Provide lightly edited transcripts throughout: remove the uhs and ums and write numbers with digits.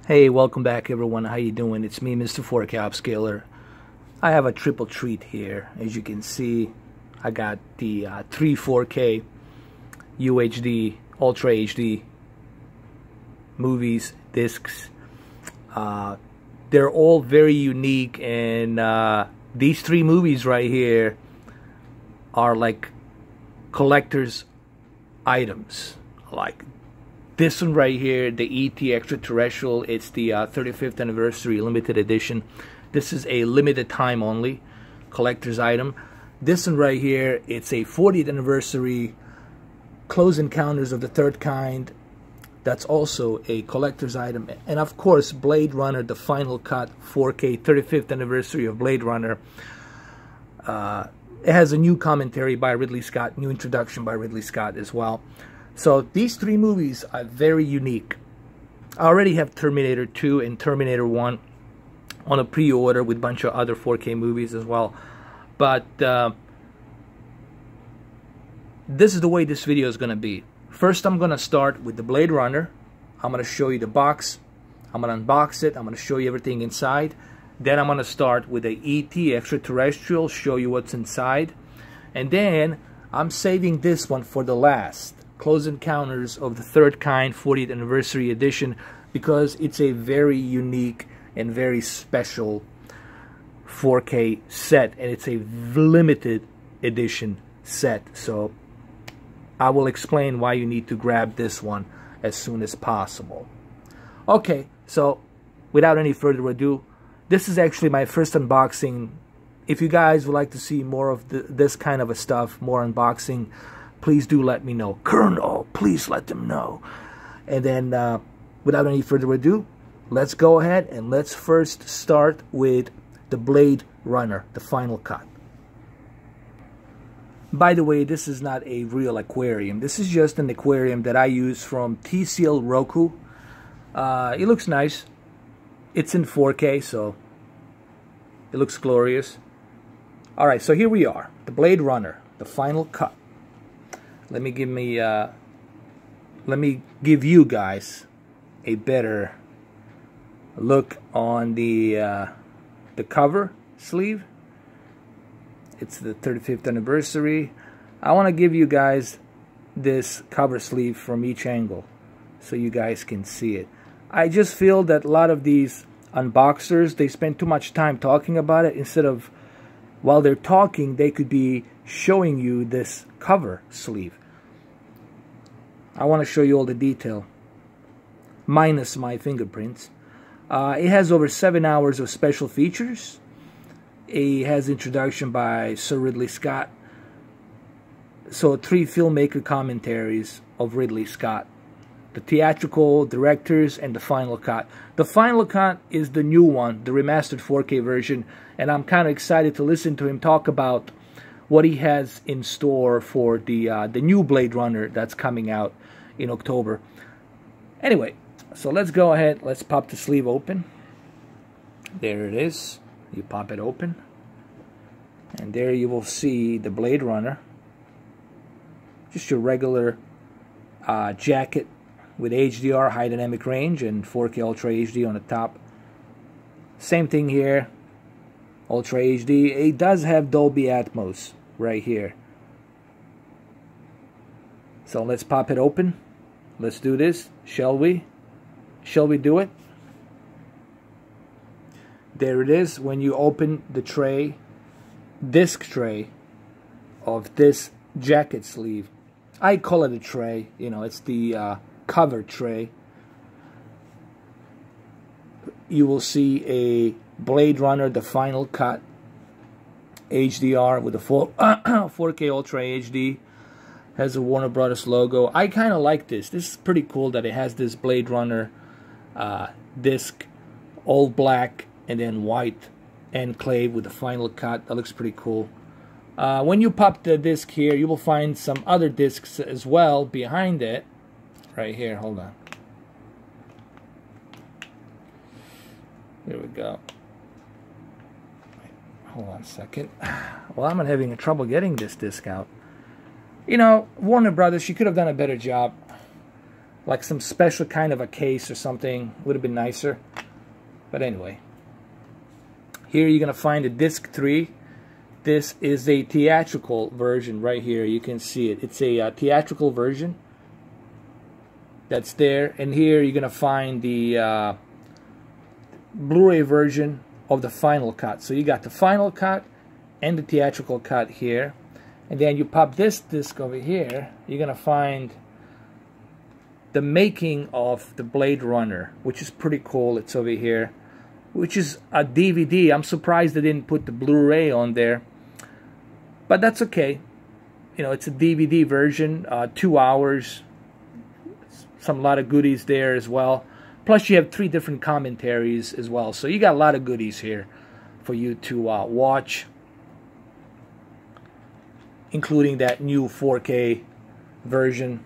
Hey, welcome back everyone. How you doing? It's me, Mr. 4K Upscaler. I have a triple treat here. As you can see, I got the 3 4K UHD, Ultra HD movies, discs. They're all very unique, and these 3 movies right here are like collector's items. Like this one right here, the E.T. Extraterrestrial, it's the 35th anniversary limited edition. This is a limited time only collector's item. This one right here, it's a 40th anniversary Close Encounters of the Third Kind. That's also a collector's item. And of course, Blade Runner, the final cut, 4K, 35th anniversary of Blade Runner. It has a new commentary by Ridley Scott, new introduction by Ridley Scott as well. So these 3 movies are very unique. I already have Terminator 2 and Terminator 1 on a pre-order with a bunch of other 4K movies as well. But this is the way this video is going to be. First, I'm going to start with the Blade Runner. I'm going to show you the box. I'm going to unbox it. I'm going to show you everything inside. Then I'm going to start with the E.T. Extraterrestrial, show you what's inside. And then I'm saving this one for the last. Close Encounters of the Third Kind 40th Anniversary Edition, because it's a very unique and very special 4K set, and it's a limited edition set. So I will explain why you need to grab this one as soon as possible. Okay, so without any further ado, this is actually my first unboxing. If you guys would like to see more of this kind of a stuff, more unboxing, please do let me know. Colonel, please let them know. And then, without any further ado, let's go ahead and let's first start with the Blade Runner, the final cut. By the way, this is not a real aquarium. This is just an aquarium that I use from TCL Roku. It looks nice. It's in 4K, so it looks glorious. Alright, so here we are. The Blade Runner, the final cut. Let me give you guys a better look on the cover sleeve. It's the 35th anniversary. I want to give you guys this cover sleeve from each angle so you guys can see it. I just feel that a lot of these unboxers, they spend too much time talking about it, instead of, while they're talking, they could be showing you this cover sleeve. I want to show you all the detail, minus my fingerprints. It has over 7 hours of special features. It has introduction by Sir Ridley Scott. So 3 filmmaker commentaries of Ridley Scott. The theatrical, directors, and the final cut. The final cut is the new one, the remastered 4K version. And I'm kind of excited to listen to him talk about what he has in store for the new Blade Runner that's coming out in October. Anyway, so let's go ahead. Let's pop the sleeve open. There it is. You pop it open, and there you will see the Blade Runner. Just your regular jacket with HDR, high dynamic range, and 4K Ultra HD on the top. Same thing here, Ultra HD. It does have Dolby Atmos right here. So let's pop it open. Let's do this, shall we? Shall we do it? There it is. When you open the tray, disc tray of this jacket sleeve, I call it a tray, you know, it's the cover tray. You will see a Blade Runner, the final cut, HDR with a full 4K Ultra HD. Has a Warner Brothers logo. I kind of like this. This is pretty cool that it has this Blade Runner disc, all black and then white enclave with the final cut. That looks pretty cool. When you pop the disc here, you will find some other discs as well behind it. Right here, hold on. Here we go. Hold on a second. Well, I'm having trouble getting this disc out. You know, Warner Brothers, you could have done a better job. like some special kind of a case or something. Would have been nicer. But anyway, here you're going to find a disc 3. This is a theatrical version right here. You can see it. It's a theatrical version that's there. And here you're going to find the Blu-ray version of the final cut. So you got the final cut and the theatrical cut here. And then you pop this disc over here, you're going to find the making of the Blade Runner, which is pretty cool. It's over here, which is a DVD. I'm surprised they didn't put the Blu-ray on there, but that's okay. You know, it's a DVD version, 2 hours, a lot of goodies there as well. Plus you have 3 different commentaries as well, so you got a lot of goodies here for you to watch, including that new 4K version.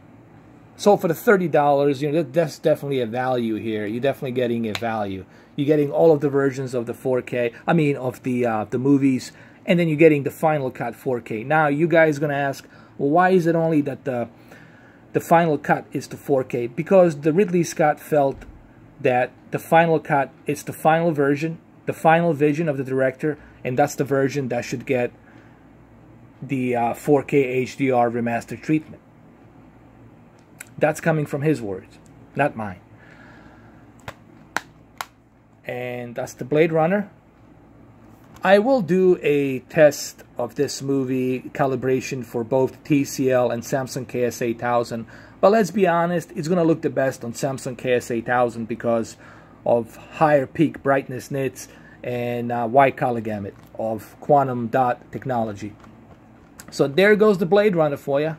So for the $30, you know, that's definitely a value here. You're definitely getting a value. You're getting all of the versions of the 4K, I mean of the movies, and then you're getting the final cut 4K. Now you guys are gonna ask, well, why is it only that the final cut is the 4K? Because the Ridley Scott felt that the final cut is the final version, the final vision of the director, and that's the version that should get the 4K HDR remastered treatment. That's coming from his words, not mine. And that's the Blade Runner. I will do a test of this movie calibration for both TCL and Samsung KS8000. But let's be honest, it's going to look the best on Samsung KS8000 because of higher peak brightness nits and wide color gamut of quantum dot technology. So there goes the Blade Runner for you.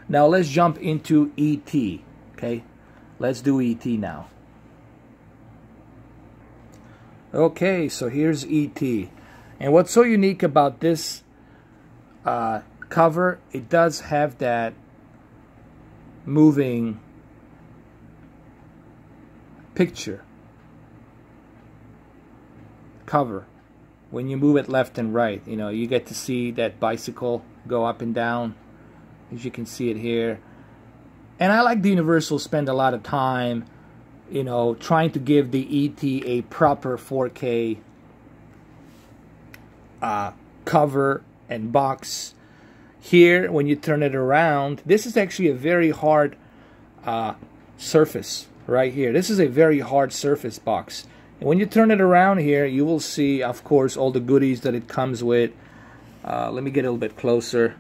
Now let's jump into E.T. Okay, let's do E.T. now. Okay, so here's E.T. And what's so unique about this cover, it does have that moving picture cover. When you move it left and right, you know, you get to see that bicycle go up and down, as you can see it here. And I like the Universal spend a lot of time, you know, trying to give the E.T. a proper 4K cover and box. Here, when you turn it around, this is actually a very hard surface right here. This is a very hard surface box. And when you turn it around here, you will see, of course, all the goodies that it comes with. Let me get a little bit closer.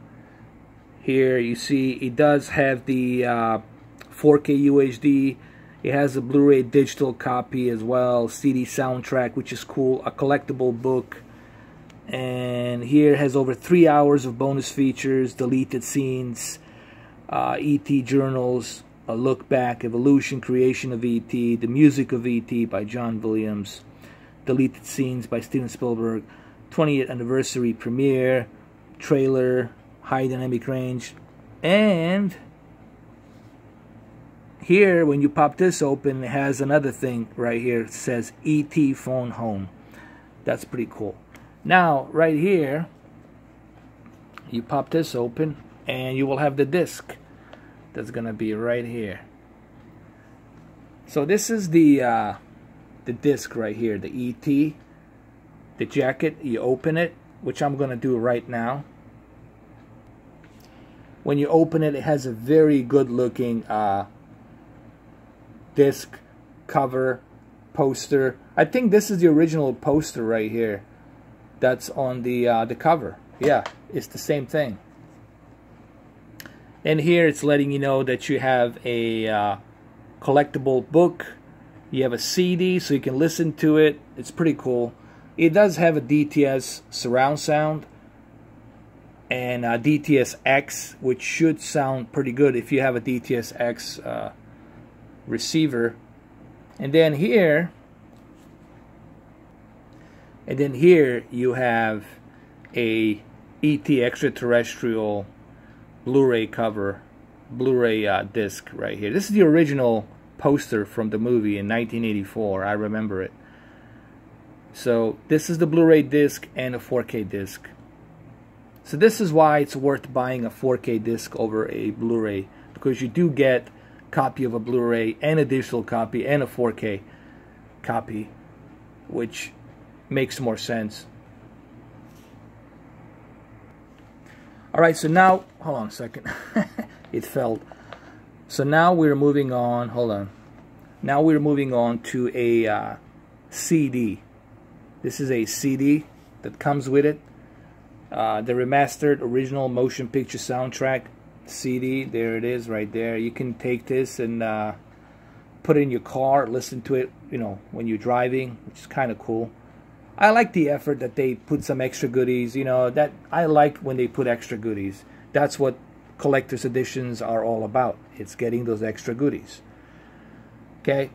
Here you see it does have the 4K UHD. It has a Blu-ray digital copy as well, CD soundtrack, which is cool, a collectible book. And here it has over 3 hours of bonus features, deleted scenes, E.T. journals, a look back, evolution, creation of E.T., the music of E.T. by John Williams, deleted scenes by Steven Spielberg, 20th anniversary premiere, trailer, high dynamic range. And here, when you pop this open, it has another thing right here. It says E.T. Phone Home. That's pretty cool. Now, right here, you pop this open, and you will have the disc that's gonna be right here. So this is the disc right here, the E.T., the jacket. You open it, which I'm gonna do right now. When you open it, it has a very good looking disc, cover, poster. I think this is the original poster right here that's on the cover. Yeah, it's the same thing. And here it's letting you know that you have a collectible book. You have a CD so you can listen to it. It's pretty cool. It does have a DTS surround sound and a DTS-X, which should sound pretty good if you have a DTS-X receiver. And then here you have a E.T. extraterrestrial Blu-ray cover, Blu-ray disc right here. This is the original poster from the movie in 1984. I remember it. So this is the Blu-ray disc and a 4K disc. So this is why it's worth buying a 4K disc over a Blu-ray, because you do get copy of a Blu-ray and a digital copy and a 4K copy, which makes more sense. Alright, so now, hold on a second. It fell. So now we're moving on, hold on. Now we're moving on to a CD. This is a CD that comes with it. The remastered original motion picture soundtrack CD. There it is right there. You can take this and put it in your car, listen to it, you know, when you're driving, which is kind of cool. I like the effort that they put some extra goodies, you know, that I like when they put extra goodies. That's what collector's editions are all about. It's getting those extra goodies. Okay.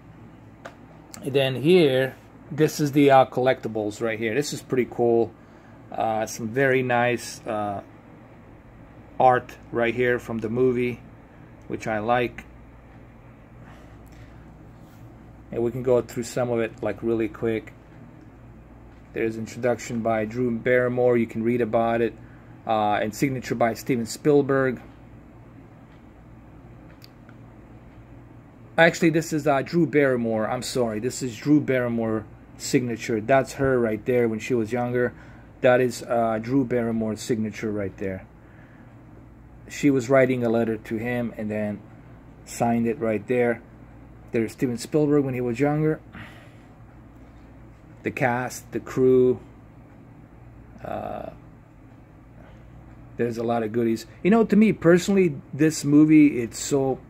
And then here, this is the collectibles right here. This is pretty cool. Some very nice art right here from the movie, which I like. And we can go through some of it like really quick. There's introduction by Drew Barrymore. You can read about it. And signature by Steven Spielberg. Actually, this is Drew Barrymore. I'm sorry. This is Drew Barrymore signature. That's her right there when she was younger. That is Drew Barrymore's signature right there. She was writing a letter to him and then signed it right there. There's Steven Spielberg when he was younger. The cast, the crew. There's a lot of goodies. You know, to me personally, this movie, it's so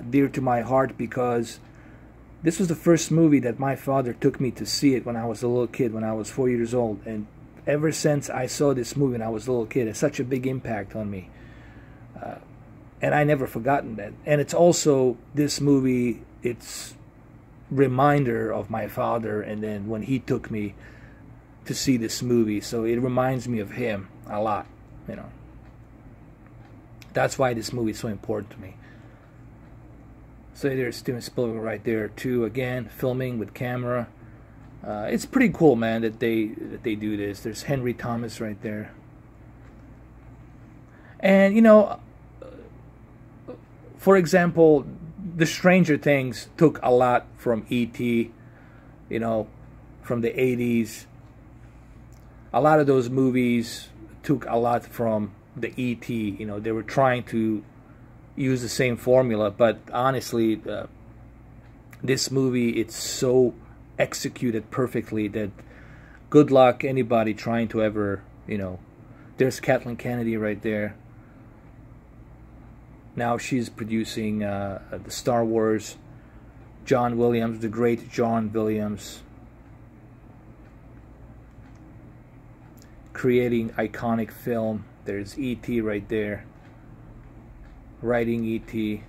dear to my heart because this was the first movie that my father took me to see it when I was a little kid, when I was 4 years old. And ever since I saw this movie when I was a little kid, it's such a big impact on me. And I never forgotten that. And it's also, this movie, it's reminder of my father and then when he took me to see this movie. So it reminds me of him a lot, you know. That's why this movie is so important to me. So there's Steven Spielberg right there too, again, filming with camera. It's pretty cool, man, that they do this. There's Henry Thomas right there. And, you know, for example, the Stranger Things took a lot from E.T., you know, from the 80s. A lot of those movies took a lot from the E.T., you know, they were trying to use the same formula, but honestly, this movie, it's so executed perfectly that good luck anybody trying to ever, you know. There's Kathleen Kennedy right there. Now she's producing the Star Wars. John Williams, the great John Williams, creating iconic film. There's E.T. right there, writing E.T.,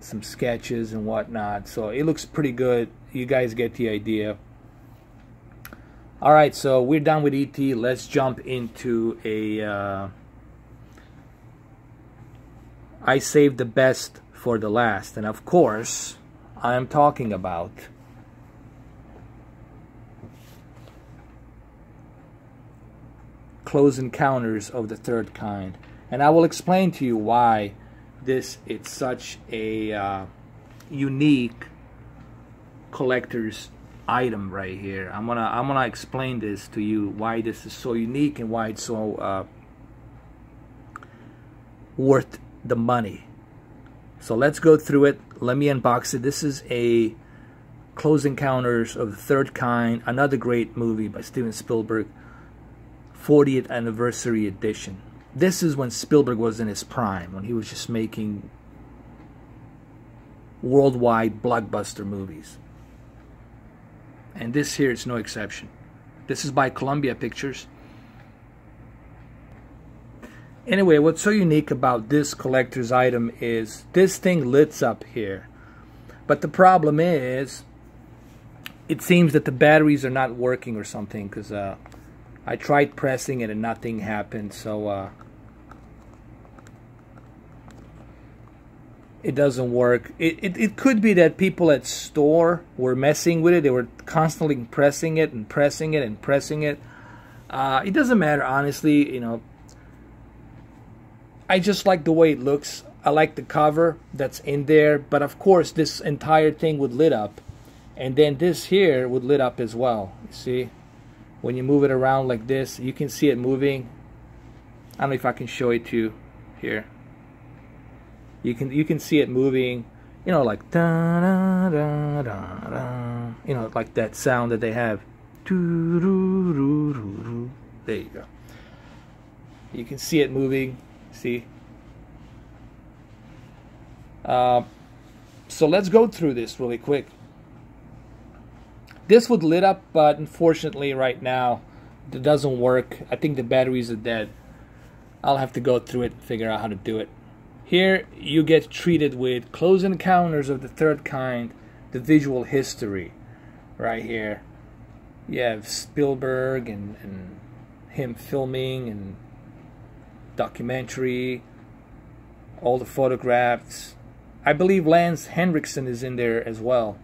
some sketches and whatnot. So it looks pretty good. You guys get the idea. Alright, so we're done with E.T. Let's jump into a I saved the best for the last. And of course, I am talking about Close Encounters of the Third Kind. And I will explain to you why this is such a unique collector's item right here. I'm gonna explain this to you, why this is so unique and why it's so worth the money. So let's go through it. Let me unbox it. This is a Close Encounters of the Third Kind, another great movie by Steven Spielberg, 40th anniversary edition. This is when Spielberg was in his prime, when he was just making worldwide blockbuster movies. And this here is no exception. This is by Columbia Pictures. Anyway, what's so unique about this collector's item is this thing lights up here. But the problem is, it seems that the batteries are not working or something, because I tried pressing it and nothing happened. So it doesn't work. It could be that people at store were messing with it. They were constantly pressing it and pressing it and pressing it. It doesn't matter, honestly. You know, I just like the way it looks. I like the cover that's in there, but of course this entire thing would lit up, and then this here would lit up as well. You see, when you move it around like this, you can see it moving. I don't know if I can show it to you here. You can see it moving, you know, like da da da da da, you know, like that sound that they have. There you go. You can see it moving. See. So let's go through this really quick. This would lit up, but unfortunately right now it doesn't work. I think the batteries are dead. I'll have to go through it and figure out how to do it. Here you get treated with Close Encounters of the Third Kind, the visual history. Right here you have Spielberg and him filming and documentary, all the photographs. I believe Lance Henriksen is in there as well.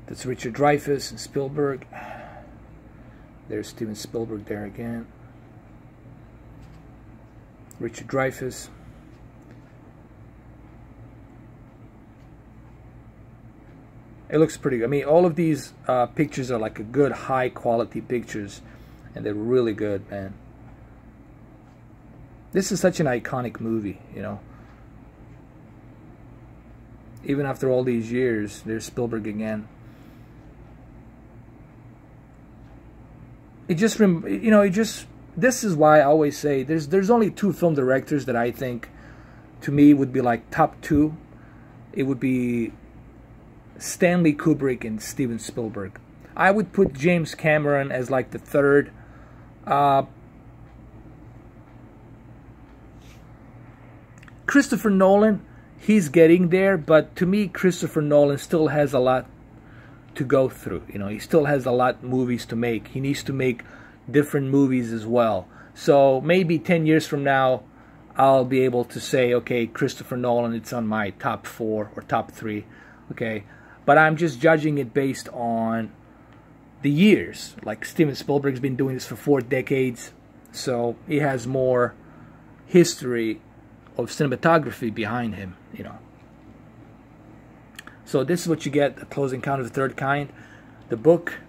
That's Richard Dreyfuss and Spielberg. There's Steven Spielberg there again. Richard Dreyfuss. It looks pretty good. I mean, all of these pictures are like a good high quality pictures, and they're really good, man. This is such an iconic movie, you know. Even after all these years, there's Spielberg again. It just, you know, this is why I always say there's only two film directors that I think, to me, would be like top two. It would be Stanley Kubrick and Steven Spielberg. I would put James Cameron as like the third. Christopher Nolan, he's getting there, but to me, Christopher Nolan still has a lot to go through. You know, he still has a lot of movies to make. He needs to make different movies as well. So maybe 10 years from now, I'll be able to say, okay, Christopher Nolan, it's on my top 4 or top 3. Okay, but I'm just judging it based on the years. Like Steven Spielberg's been doing this for 4 decades, so he has more history of cinematography behind him, you know. So this is what you get, A Close Encounter of the Third Kind, the book.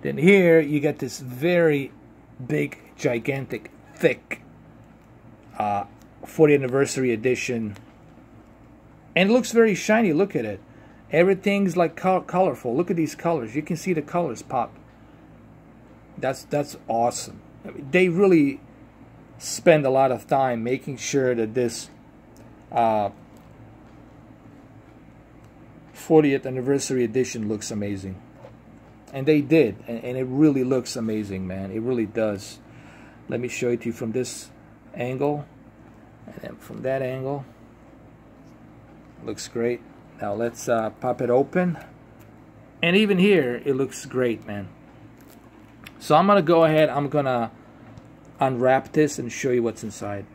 Then here you get this very big, gigantic, thick 40th anniversary edition. And it looks very shiny, look at it. Everything's like colorful. Look at these colors. You can see the colors pop. That's awesome. I mean, they really spend a lot of time making sure that this 40th anniversary edition looks amazing. And they did, and it really looks amazing, man. It really does. Let me show it to you from this angle, and then from that angle. Looks great. Now let's pop it open, and even here it looks great, man. So I'm gonna go ahead, I'm gonna unwrap this and show you what's inside.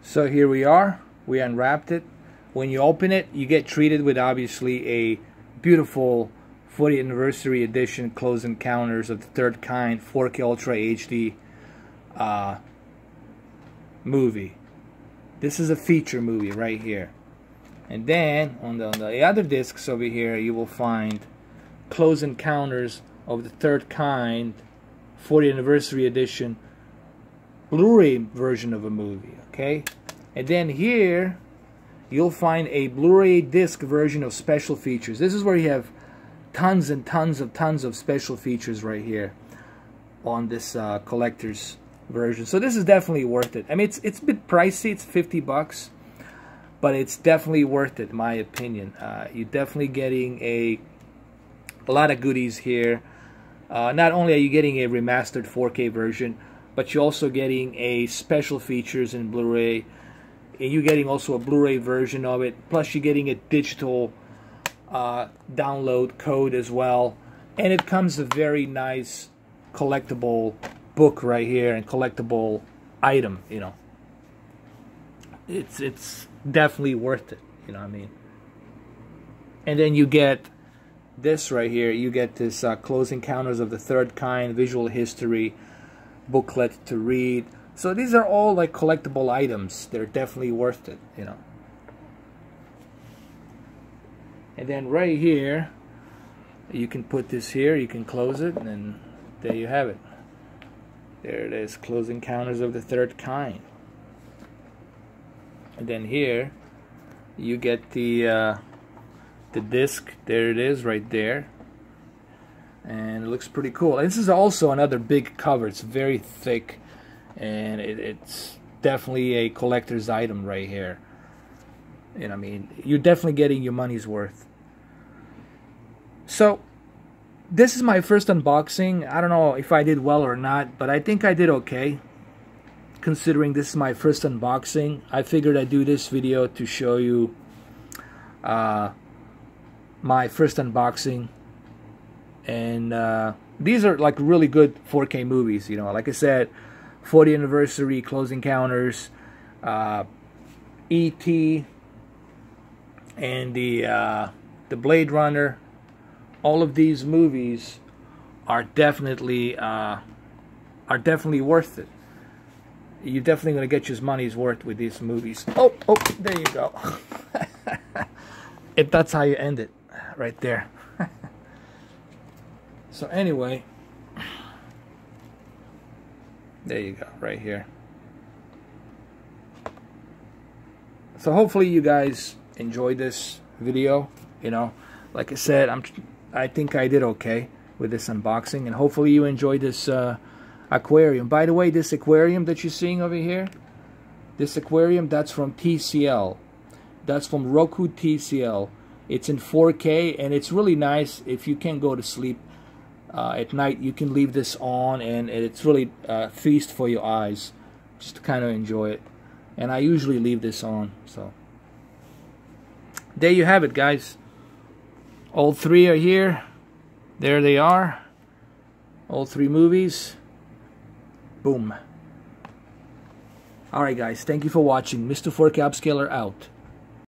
So here we are, we unwrapped it. When you open it, you get treated with obviously a beautiful 40th anniversary edition Close Encounters of the Third Kind 4K Ultra HD movie. This is a feature movie right here. And then on the other discs over here, you will find Close Encounters of the Third Kind 40th anniversary edition Blu-ray version of a movie. Okay, and then here you'll find a Blu-ray disc version of special features. This is where you have tons and tons of special features right here on this collector's version. So this is definitely worth it. I mean, it's a bit pricey. It's 50 bucks, but it's definitely worth it in my opinion. You're definitely getting a lot of goodies here. Not only are you getting a remastered 4K version, but you're also getting a special features in Blu-ray. And you're getting also a Blu-ray version of it. Plus you're getting a digital download code as well. And it comes a very nice collectible book right here, and collectible item, you know. It's definitely worth it, you know what I mean. And then you get this right here, you get this Close Encounters of the Third Kind, visual history, booklet to read. So these are all like collectible items. They're definitely worth it, you know. And then right here, you can put this here, you can close it, and then there you have it. There it is, Close Encounters of the Third Kind. And then here, you get the disc. There it is, right there. And it looks pretty cool. And this is also another big cover. It's very thick, and it's definitely a collector's item right here. And I mean, you're definitely getting your money's worth. So this is my first unboxing. I don't know if I did well or not, but I think I did okay. Considering this is my first unboxing, I figured I'd do this video to show you my first unboxing. And these are like really good 4K movies, you know. Like I said, 40th anniversary, Close Encounters, E.T., and the Blade Runner. All of these movies are definitely worth it. You're definitely going to get your money's worth with these movies. Oh, there you go. That's how you end it, right there. So anyway, there you go, right here. So hopefully you guys enjoyed this video. You know, like I said, I think I did okay with this unboxing, and hopefully you enjoyed this aquarium. By the way, this aquarium that you're seeing over here, this aquarium, that's from TCL. That's from Roku TCL. It's in 4K, and it's really nice. If you can't go to sleep at night, you can leave this on, and it's really a feast for your eyes, just to kind of enjoy it. And I usually leave this on. So there you have it, guys. All three are here. There they are. All three movies. Boom. Alright guys, thank you for watching. Mr. 4K Upscaler out.